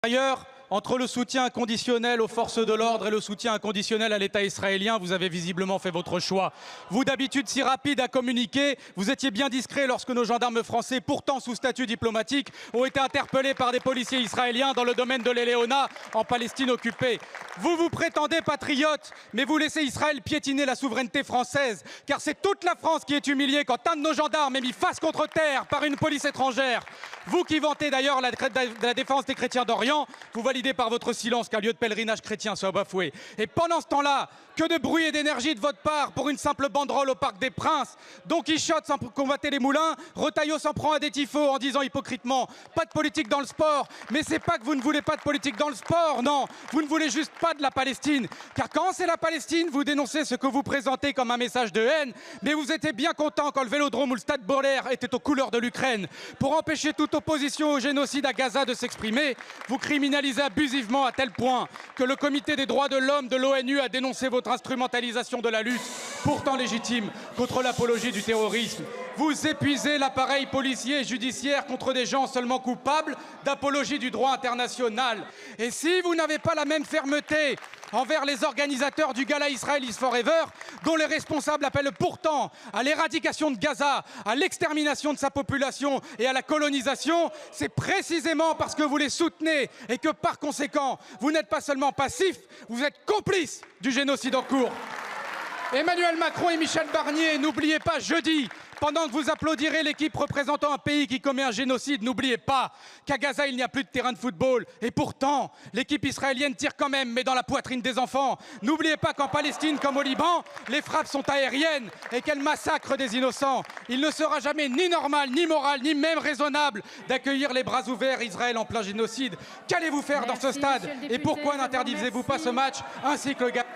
Ailleurs, entre le soutien inconditionnel aux forces de l'ordre et le soutien inconditionnel à l'État israélien, vous avez visiblement fait votre choix. Vous, d'habitude si rapide à communiquer, vous étiez bien discret lorsque nos gendarmes français, pourtant sous statut diplomatique, ont été interpellés par des policiers israéliens dans le domaine de l'Eléona, en Palestine occupée. Vous vous prétendez patriote, mais vous laissez Israël piétiner la souveraineté française, car c'est toute la France qui est humiliée quand un de nos gendarmes est mis face contre terre par une police étrangère. Vous qui vantez d'ailleurs la défense des chrétiens d'Orient, vous validez par votre silence qu'un lieu de pèlerinage chrétien soit bafoué. Et pendant ce temps-là, que de bruit et d'énergie de votre part pour une simple banderole au Parc des Princes. Don Quichotte sans combattre les moulins, Retailleau s'en prend à des tifos en disant hypocritement « pas de politique dans le sport ». Mais c'est pas que vous ne voulez pas de politique dans le sport, non, vous ne voulez juste pas de la Palestine. Car quand c'est la Palestine, vous dénoncez ce que vous présentez comme un message de haine, mais vous étiez bien content quand le Vélodrome ou le Stade Bollaert étaient aux couleurs de l'Ukraine. Pour empêcher toute opposition au génocide à Gaza de s'exprimer, vous criminalisez abusivement à tel point que le Comité des droits de l'homme de l'ONU a dénoncé votre instrumentalisation de la lutte, pourtant légitime, contre l'apologie du terrorisme. Vous épuisez l'appareil policier et judiciaire contre des gens seulement coupables d'apologie du droit international. Et si vous n'avez pas la même fermeté envers les organisateurs du gala Israel is Forever, dont les responsables appellent pourtant à l'éradication de Gaza, à l'extermination de sa population et à la colonisation, c'est précisément parce que vous les soutenez et que par conséquent, vous n'êtes pas seulement passif, vous êtes complice du génocide en cours. Emmanuel Macron et Michel Barnier, n'oubliez pas jeudi, pendant que vous applaudirez l'équipe représentant un pays qui commet un génocide, n'oubliez pas qu'à Gaza, il n'y a plus de terrain de football. Et pourtant, l'équipe israélienne tire quand même, mais dans la poitrine des enfants. N'oubliez pas qu'en Palestine, comme au Liban, les frappes sont aériennes et qu'elles massacrent des innocents. Il ne sera jamais ni normal, ni moral, ni même raisonnable d'accueillir les bras ouverts Israël en plein génocide. Qu'allez-vous faire dans ce stade? Et pourquoi n'interdisez-vous pas ce match ainsi que le gars